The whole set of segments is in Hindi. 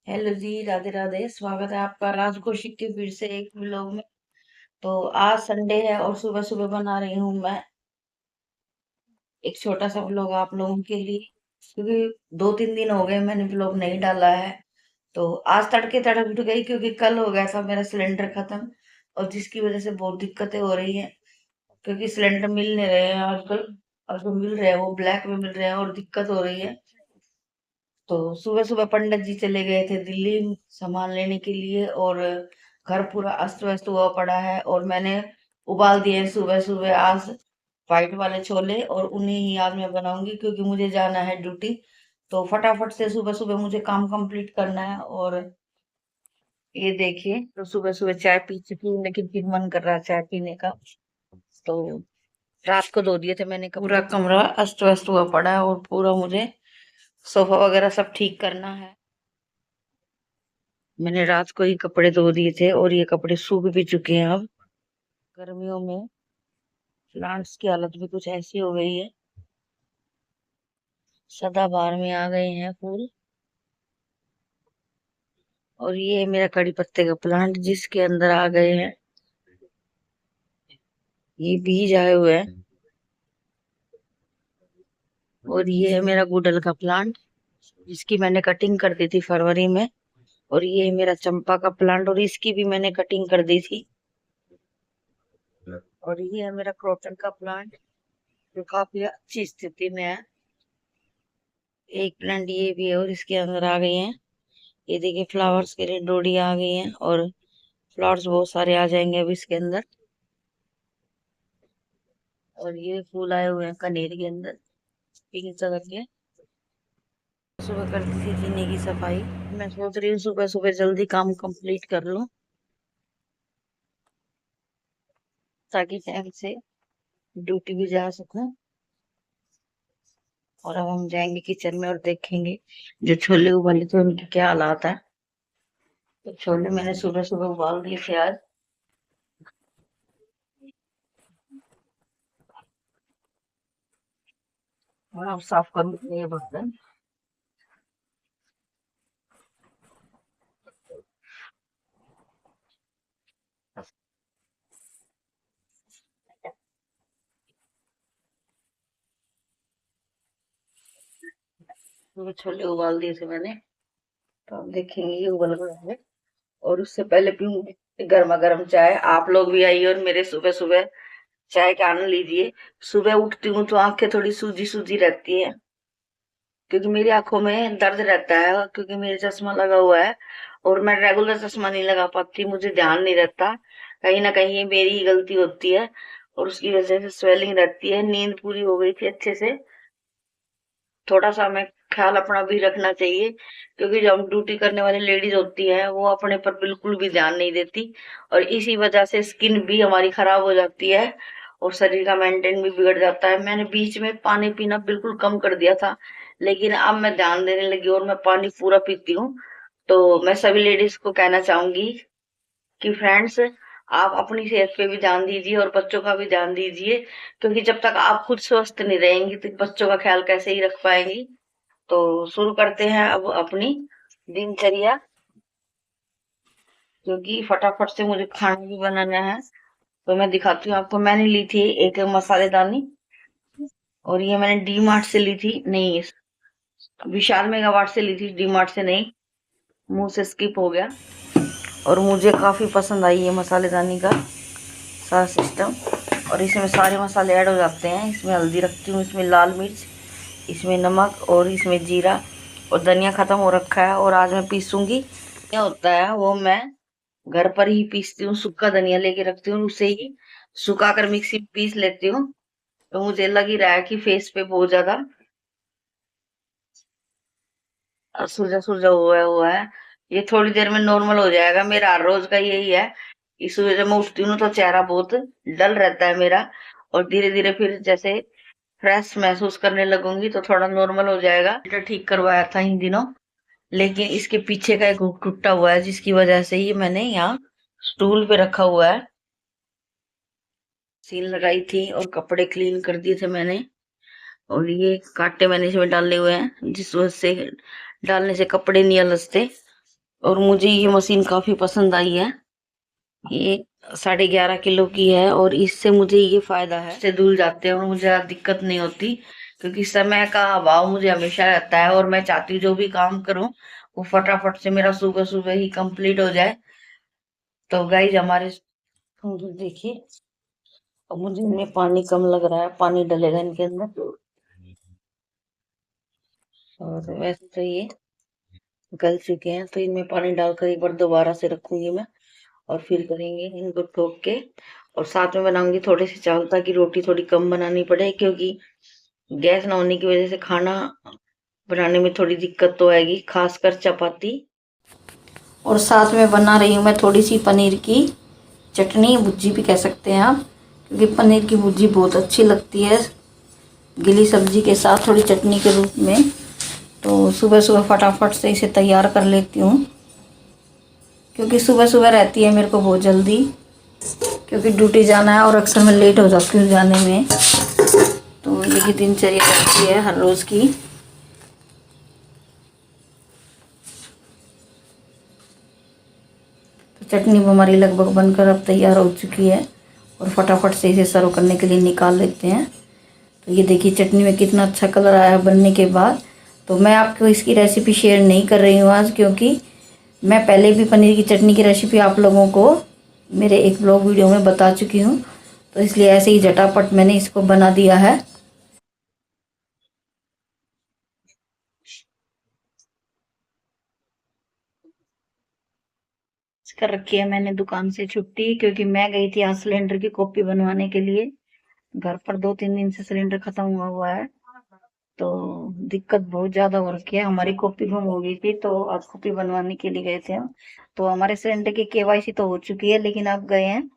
हेलो जी, राधे राधे। स्वागत है आपका राज कौशिक के फिर से एक व्लॉग में। तो आज संडे है और सुबह सुबह बना रही हूँ मैं एक छोटा सा व्लॉग आप लोगों के लिए, क्योंकि 2-3 दिन हो गए मैंने व्लॉग नहीं डाला है। तो आज तड़के तड़क उठ गई क्योंकि कल हो गया था मेरा सिलेंडर खत्म, और जिसकी वजह से बहुत दिक्कतें हो रही हैं, क्योंकि सिलेंडर मिल नहीं रहे हैं आजकल। और जो मिल रहे हैं वो ब्लैक में मिल रहे हैं और दिक्कत हो रही है। तो सुबह सुबह पंडित जी चले गए थे दिल्ली सामान लेने के लिए, और घर पूरा अस्त व्यस्त हुआ पड़ा है। और मैंने उबाल दिए सुबह सुबह आज व्हाइट वाले छोले, और उन्हें ही आज मैं बनाऊंगी क्योंकि मुझे जाना है ड्यूटी। तो फटाफट से सुबह सुबह मुझे काम कंप्लीट करना है। और ये देखिए, तो सुबह सुबह चाय पी चुकी हूँ, लेकिन फिर मन कर रहा है चाय पीने का। तो रात को धो दिए थे मैंने, पूरा कमरा अस्त व्यस्त हुआ पड़ा है और पूरा मुझे सोफा वगैरह सब ठीक करना है। मैंने रात को ही कपड़े धो दिए थे और ये कपड़े सूख भी चुके हैं अब। गर्मियों में प्लांट्स की हालत भी कुछ ऐसी हो गई है, सदाबहार में आ गए हैं फूल। और ये है मेरा कड़ी पत्ते का प्लांट जिसके अंदर आ गए हैं ये बीज आए हुए हैं। और ये है मेरा गुड़हल का प्लांट जिसकी मैंने कटिंग कर दी थी फरवरी में। और ये है मेरा चंपा का प्लांट और इसकी भी मैंने कटिंग कर दी थी। और ये है मेरा क्रोटन का प्लांट जो काफी अच्छी स्थिति में है। एक प्लांट ये भी है और इसके अंदर आ गई हैं, ये देखिए फ्लावर्स के लिए डोडी आ गई है, और फ्लावर्स बहुत सारे आ जाएंगे अभी इसके अंदर। और ये फूल आए हुए हैं कनेर के अंदर, पिंक कलर के। सुबह कर दी थी जीने की सफाई। मैं सोच रही हूँ सुबह सुबह जल्दी काम कंप्लीट कर लूं ताकि टाइम से ड्यूटी भी जा सकूं। और अब हम जाएंगे किचन में और देखेंगे जो छोले उबाले थे उनके क्या हालात है। तो छोले मैंने सुबह सुबह उबाल दिए थे आज। और अब साफ करूँ ये बर्तन। सुबह छोले उबाल दिए थे मैंने, तो अब देखेंगे ये उबल गए हैं। और उससे पहले पीऊंगी गर्मा गर्म चाय। आप लोग भी आइए और मेरे सुबह सुबह चाय का आनंद लीजिए। सुबह उठती हूँ तो आंखें थोड़ी सूजी सूजी रहती है, क्योंकि मेरी आंखों में दर्द रहता है, क्योंकि मेरे चश्मा लगा हुआ है। और मैं रेगुलर चश्मा नहीं लगा पाती, मुझे ध्यान नहीं रहता। कहीं ना कहीं ये मेरी ही गलती होती है, और उसकी वजह से स्वेलिंग रहती है। नींद पूरी हो गई थी अच्छे से। थोड़ा सा हमें ख्याल अपना भी रखना चाहिए, क्योंकि जो हम ड्यूटी करने वाली लेडीज होती हैं वो अपने पर बिल्कुल भी ध्यान नहीं देती, और इसी वजह से स्किन भी हमारी खराब हो जाती है और शरीर का मेंटेन भी बिगड़ जाता है। मैंने बीच में पानी पीना बिल्कुल कम कर दिया था, लेकिन अब मैं ध्यान देने लगी और मैं पानी पूरा पीती हूँ। तो मैं सभी लेडीज को कहना चाहूंगी कि फ्रेंड्स, आप अपनी सेहत पे भी ध्यान दीजिए और बच्चों का भी ध्यान दीजिए, क्योंकि जब तक आप खुद स्वस्थ नहीं रहेंगी तो बच्चों का ख्याल कैसे ही रख पाएंगी। तो शुरू करते हैं अब अपनी दिनचर्या, क्योंकि फटाफट से मुझे खाना भी बनाना है। तो मैं दिखाती हूँ आपको। मैंने ली थी एक मसालेदानी, और ये मैंने डी मार्ट से ली थी, नहीं विशाल मेगावाट से ली थी, डी मार्ट से नहीं, मुंह से स्किप हो गया। और मुझे काफी पसंद आई ये मसालेदानी का सारा सिस्टम। और इसमें सारे मसाले ऐड हो जाते हैं। इसमें हल्दी रखती हूँ, इसमें लाल मिर्च, इसमें नमक, और इसमें जीरा। और धनिया खत्म हो रखा है और आज मैं पीसूंगी। क्या होता है वो मैं घर पर ही पीसती हूँ, सूखा धनिया लेके रखती हूँ, उसे ही सुखा कर मिक्सी में पीस लेती हूँ। तो मुझे लग ही रहा है कि फेस पे बहुत ज्यादा सुरजा सुरजा हुआ है। ये थोड़ी देर में नॉर्मल हो जाएगा। मेरा हर रोज का यही है, इस वजह जब मैं उठती हूँ तो चेहरा बहुत डल रहता है मेरा। और धीरे धीरे फिर जैसे फ्रेश महसूस करने लगूंगी तो थोड़ा नॉर्मल हो जाएगा। फिल्टर ठीक करवाया था इन दिनों, लेकिन इसके पीछे का एक हुक टूटा हुआ है, जिसकी वजह से ही मैंने यहाँ स्टूल पे रखा हुआ है। सील लगाई थी और कपड़े क्लीन कर दिए थे मैंने। और ये कांटे मैंने इसमें डाले हुए हैं, जिस वजह से डालने से कपड़े नहीं अलसते। और मुझे ये मशीन काफी पसंद आई है। ये 11.5 किलो की है और इससे मुझे ये फायदा है, से धुल जाते हैं और मुझे ज्यादा दिक्कत नहीं होती, क्योंकि समय का अभाव मुझे हमेशा रहता है और मैं चाहती हूँ जो भी काम करूँ वो फटाफट से मेरा सुबह सुबह ही कंप्लीट हो जाए। तो गाइज हमारे देखिए, अब मुझे इनमें पानी कम लग रहा है, पानी डलेगा इनके अंदर। और वैसे तो ये गल चुके हैं, तो इनमें पानी डालकर एक बार दोबारा से रखूंगी मैं, और फिर करेंगे इनको ठोक के। और साथ में बनाऊंगी थोड़े से चावल, ताकि रोटी थोड़ी कम बनानी पड़े, क्योंकि गैस ना होने की वजह से खाना बनाने में थोड़ी दिक्कत तो आएगी, खासकर चपाती। और साथ में बना रही हूँ मैं थोड़ी सी पनीर की चटनी, भुर्जी भी कह सकते हैं आप, क्योंकि पनीर की भुर्जी बहुत अच्छी लगती है गीली सब्जी के साथ, थोड़ी चटनी के रूप में। तो सुबह सुबह फटाफट से इसे तैयार कर लेती हूँ, क्योंकि सुबह सुबह रहती है मेरे को बहुत जल्दी, क्योंकि ड्यूटी जाना है और अक्सर मैं लेट हो जाती हूँ जाने में। तो ये दिनचर्या रहती है हर रोज़ की। तो चटनी हमारी लगभग बनकर अब तैयार हो चुकी है, और फटाफट से इसे सर्व करने के लिए निकाल लेते हैं। तो ये देखिए चटनी में कितना अच्छा कलर आया बनने के बाद। तो मैं आपको इसकी रेसिपी शेयर नहीं कर रही हूँ आज, क्योंकि मैं पहले भी पनीर की चटनी की रेसिपी आप लोगों को मेरे एक ब्लॉग वीडियो में बता चुकी हूँ, तो इसलिए ऐसे ही झटापट मैंने इसको बना दिया है। कर रखी है मैंने दुकान से छुट्टी, क्योंकि मैं गई थी आज सिलेंडर की कॉपी बनवाने के लिए। घर पर 2-3 दिन से सिलेंडर खत्म हुआ है, तो दिक्कत बहुत ज्यादा हो रखी है। हमारी कॉपी गुम हो गई थी, तो आज कॉपी बनवाने के लिए गए थे हम। तो हमारे सिलेंडर की केवाईसी तो हो चुकी है, लेकिन अब गए हैं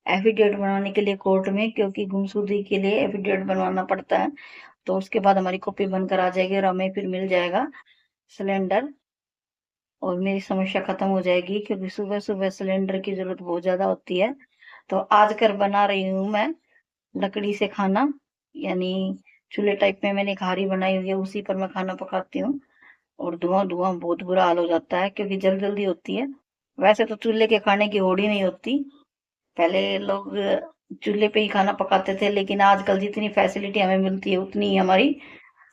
एफिडेविट बनवाने के लिए कोर्ट में, क्योंकि गुमशुदगी के लिए एफिडेविट बनवाना पड़ता है। तो उसके बाद हमारी कॉपी बनकर आ जाएगी और हमें फिर मिल जाएगा सिलेंडर, और मेरी समस्या खत्म हो जाएगी, क्योंकि सुबह सुबह सिलेंडर की जरूरत बहुत ज्यादा होती है। तो आज कर बना रही हूँ मैं लकड़ी से खाना, यानी चूल्हे टाइप में मैंने एक हारी बनाई हुई है, उसी पर मैं खाना पकाती हूँ। और धुआं धुआं बहुत बुरा हाल हो जाता है, क्योंकि जल्दी जल्दी होती है। वैसे तो चूल्हे के खाने की होड़ ही नहीं होती। पहले लोग चूल्हे पे ही खाना पकाते थे, लेकिन आजकल जितनी फैसिलिटी हमें मिलती है उतनी ही हमारी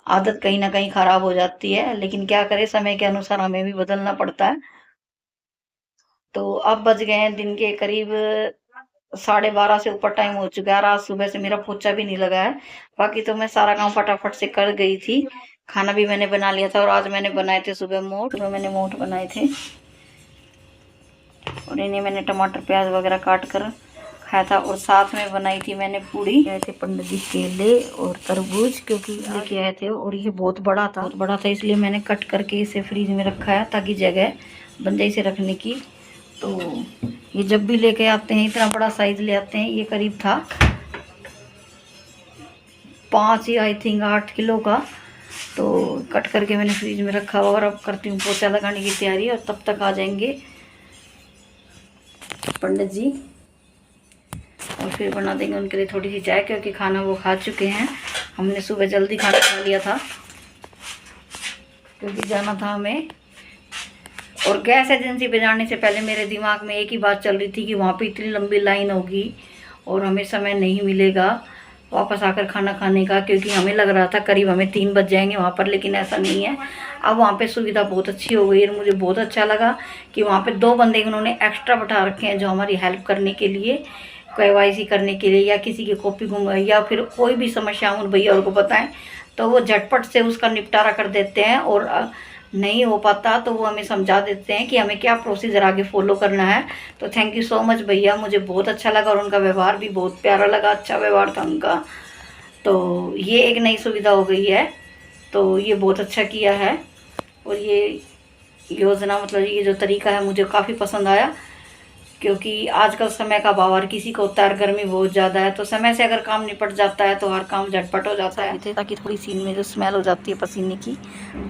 आदत कहीं ना कहीं खराब हो जाती है। लेकिन क्या करें, समय के अनुसार हमें भी बदलना पड़ता है। तो अब बज गए हैं दिन के करीब 12:30 से ऊपर टाइम हो चुका है, और आज सुबह से मेरा पोछा भी नहीं लगा है। बाकी तो मैं सारा काम फटाफट से कर गई थी। खाना भी मैंने बना लिया था, और आज मैंने बनाए थे सुबह मोठ, तो मैंने मोठ बनाए थे, और इन्हें मैंने टमाटर प्याज वगैरह काट कर खाया था। और साथ में बनाई थी मैंने पूड़ी, आए थे पंडित जी केले और तरबूज, क्योंकि लेके आए थे, और ये बहुत बड़ा था, इसलिए मैंने कट करके इसे फ्रीज में रखा है, ताकि जगह बन जाए इसे रखने की। तो ये जब भी लेके आते हैं इतना बड़ा साइज ले आते हैं, ये करीब था 5 या आई थिंक 8 किलो का। तो कट करके मैंने फ्रीज में रखा हुआ, और अब करती हूँ पोछा लगाने की तैयारी, और तब तक आ जाएंगे पंडित जी, और फिर बना देंगे उनके लिए थोड़ी सी चाय, क्योंकि खाना वो खा चुके हैं। हमने सुबह जल्दी खाना खा लिया था, क्योंकि जाना था हमें। और गैस एजेंसी पे जाने से पहले मेरे दिमाग में एक ही बात चल रही थी कि वहाँ पे इतनी लंबी लाइन होगी और हमें समय नहीं मिलेगा वापस आकर खाना खाने का, क्योंकि हमें लग रहा था करीब हमें 3 बज जाएंगे वहाँ पर, लेकिन ऐसा नहीं है। अब वहाँ पे सुविधा बहुत अच्छी हो गई है, मुझे बहुत अच्छा लगा कि वहाँ पे 2 बंदे उन्होंने एक्स्ट्रा बैठा रखे हैं, जो हमारी हेल्प करने के लिए, केवाईसी करने के लिए, या किसी की कॉपी गुम गई या फिर कोई भी समस्या उन भैया को बताएं, तो वो झटपट से उसका निपटारा कर देते हैं। और नहीं हो पाता तो वो हमें समझा देते हैं कि हमें क्या प्रोसीजर आगे फॉलो करना है। तो थैंक यू सो मच भैया, मुझे बहुत अच्छा लगा, और उनका व्यवहार भी बहुत प्यारा लगा, अच्छा व्यवहार था उनका। तो ये एक नई सुविधा हो गई है, तो ये बहुत अच्छा किया है। और ये योजना, मतलब ये जो तरीका है, मुझे काफ़ी पसंद आया, क्योंकि आजकल समय का अभाव हर किसी को होता है, गर्मी बहुत ज़्यादा है, तो समय से अगर काम निपट जाता है तो हर काम झटपट हो जाता है, ताकि थोड़ी सी इनमें जो स्मेल हो जाती है पसीने की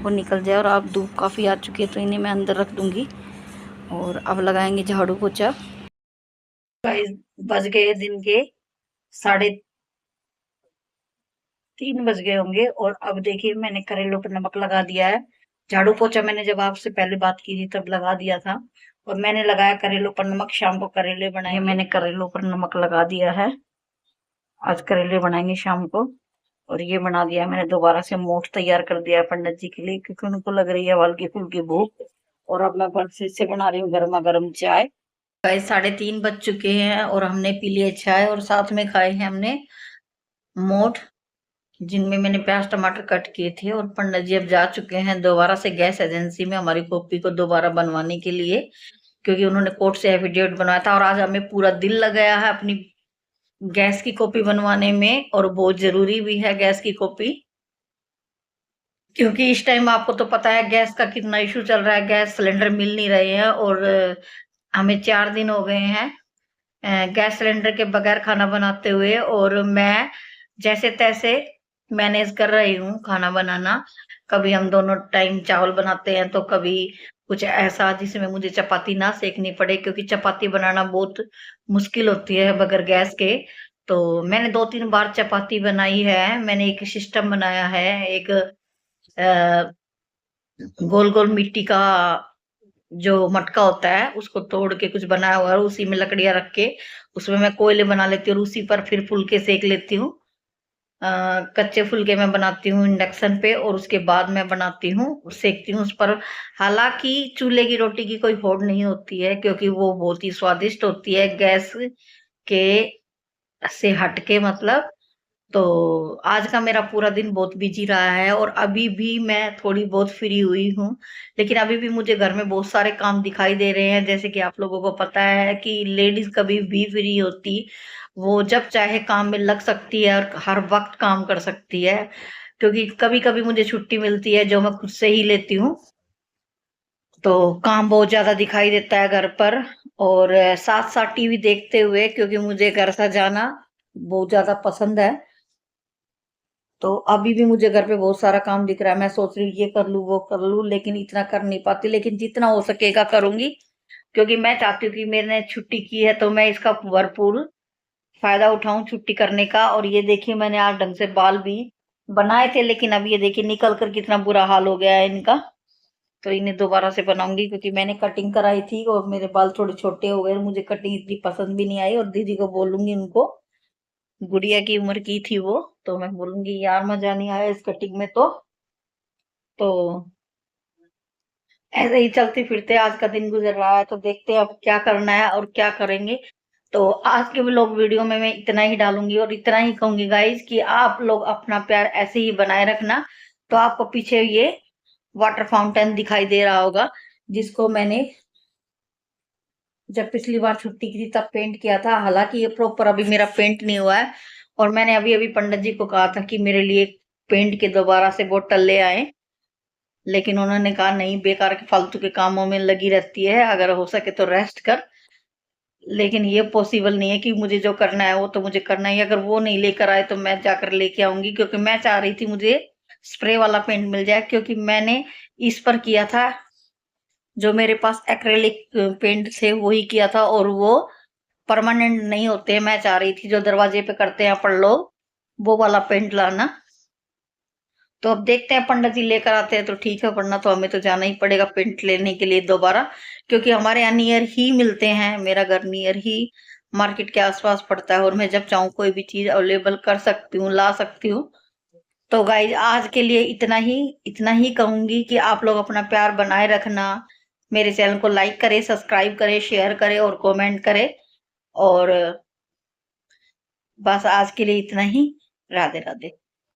वो निकल जाए। और अब धूप काफ़ी आ चुकी है, तो इन्हें मैं अंदर रख दूँगी, और अब लगाएंगे झाड़ू पोछा। बज गए दिन के 3:30 बज गए होंगे, और अब देखिए मैंने करेलों पर नमक लगा दिया है, झाड़ू पोछा मैंने जब आपसे पहले बात की थी तब लगा दिया था, और मैंने लगाया करेलों पर नमक। शाम को करेले बनाए, मैंने करेलों पर नमक लगा दिया है। आज करेले बनाएंगे शाम को। और ये बना दिया मैंने, दोबारा से मोठ तैयार कर दिया है पंडित जी के लिए, क्योंकि उनको लग रही है हल्की फुल्की भूख। और अब मैं फिर से बना रही हूँ गर्मा गर्म चाय। गाइस 3:30 बज चुके हैं और हमने पी लिया चाय, और साथ में खाए हैं हमने मोठ, जिनमें मैंने प्याज टमाटर कट किए थे। और पंडित जी अब जा चुके हैं दोबारा से गैस एजेंसी में हमारी कॉपी को दोबारा बनवाने के लिए, क्योंकि उन्होंने कोर्ट से एफिडेविट बनवाया था। और आज हमें पूरा दिन लगाया है अपनी गैस की कॉपी बनवाने में, और बहुत जरूरी भी है गैस की कॉपी, क्योंकि इस टाइम आपको तो पता है गैस का कितना इशू चल रहा है। गैस सिलेंडर मिल नहीं रहे हैं, और हमें 4 दिन हो गए हैं गैस सिलेंडर के बगैर खाना बनाते हुए। और मैं जैसे तैसे मैनेज कर रही हूँ खाना बनाना। कभी हम दोनों टाइम चावल बनाते हैं, तो कभी कुछ ऐसा जिसमें मुझे चपाती ना सेकनी पड़े, क्योंकि चपाती बनाना बहुत मुश्किल होती है बगैर गैस के। तो मैंने 2-3 बार चपाती बनाई है। मैंने एक सिस्टम बनाया है, एक गोल गोल मिट्टी का जो मटका होता है उसको तोड़ के कुछ बनाया हुआ है, उसी में लकड़ियां रख के उसमें मैं कोयले बना लेती हूँ, और उसी पर फिर फुलके सेक लेती हूँ। कच्चे फुलके मैं बनाती हूँ इंडक्शन पे, और उसके बाद मैं बनाती हूँ सेकती हूँ उस पर। हालांकि चूल्हे की रोटी की कोई होड़ नहीं होती है, क्योंकि वो बहुत ही स्वादिष्ट होती है गैस के से हटके, मतलब। तो आज का मेरा पूरा दिन बहुत बिजी रहा है, और अभी भी मैं थोड़ी बहुत फ्री हुई हूँ। लेकिन अभी भी मुझे घर में बहुत सारे काम दिखाई दे रहे हैं। जैसे कि आप लोगों को पता है कि लेडीज कभी भी फ्री होती, वो जब चाहे काम में लग सकती है और हर वक्त काम कर सकती है, क्योंकि कभी कभी मुझे छुट्टी मिलती है जो मैं खुद से ही लेती हूँ। तो काम बहुत ज्यादा दिखाई देता है घर पर, और साथ साथ टीवी देखते हुए, क्योंकि मुझे घर सजाना बहुत ज्यादा पसंद है। तो अभी भी मुझे घर पे बहुत सारा काम दिख रहा है। मैं सोच रही हूँ ये कर लूँ वो कर लूँ, लेकिन इतना कर नहीं पाती। लेकिन जितना हो सकेगा करूंगी, क्योंकि मैं चाहती हूँ कि मैंने छुट्टी की है तो मैं इसका भरपूर फायदा उठाऊं छुट्टी करने का। और ये देखिए मैंने आज ढंग से बाल भी बनाए थे, लेकिन अब ये देखिए निकल कर कितना बुरा हाल हो गया है इनका। तो इन्हें दोबारा से बनाऊंगी, क्योंकि मैंने कटिंग कराई थी और मेरे बाल थोड़े छोटे हो गए, मुझे कटिंग इतनी पसंद भी नहीं आई। और दीदी को बोलूंगी, उनको, गुड़िया की उम्र की थी वो, तो मैं बोलूंगी यार मजा नहीं आया इस कटिंग में। तो ऐसे ही चलते फिरते आज का दिन गुजर रहा है। तो देखते हैं अब क्या करना है और क्या करेंगे। तो आज के व्लॉग वीडियो में मैं इतना ही डालूंगी, और इतना ही कहूंगी गाइज कि आप लोग अपना प्यार ऐसे ही बनाए रखना। तो आपको पीछे ये वाटर फाउंटेन दिखाई दे रहा होगा, जिसको मैंने जब पिछली बार छुट्टी की थी तब पेंट किया था। हालांकि ये प्रॉपर अभी मेरा पेंट नहीं हुआ है, और मैंने अभी अभी पंडित जी को कहा था कि मेरे लिए पेंट के दोबारा से बोतल ले आए, लेकिन उन्होंने कहा नहीं, बेकार के फालतू के कामों में लगी रहती है, अगर हो सके तो रेस्ट कर। लेकिन ये पॉसिबल नहीं है कि मुझे जो करना है वो तो मुझे करना ही है। अगर वो नहीं लेकर आए तो मैं जाकर लेके आऊंगी, क्योंकि मैं चाह रही थी मुझे स्प्रे वाला पेंट मिल जाए, क्योंकि मैंने इस पर किया था, जो मेरे पास एक्रेलिक पेंट थे वही किया था, और वो परमानेंट नहीं होते। मैं चाह रही थी जो दरवाजे पे करते हैं पर लोग, वो वाला पेंट लाना। तो अब देखते हैं, पंडित जी लेकर आते हैं तो ठीक है, वरना तो हमें तो जाना ही पड़ेगा पेंट लेने के लिए दोबारा, क्योंकि हमारे यहाँ नियर ही मिलते हैं। मेरा घर नियर ही मार्केट के आसपास पड़ता है, और मैं जब चाहूँ कोई भी चीज अवेलेबल कर सकती हूँ, ला सकती हूँ। तो गाइज आज के लिए इतना ही कहूंगी कि आप लोग अपना प्यार बनाए रखना। मेरे चैनल को लाइक करें, सब्सक्राइब करें, शेयर करें और कमेंट करें। और बस आज के लिए इतना ही। राधे राधे।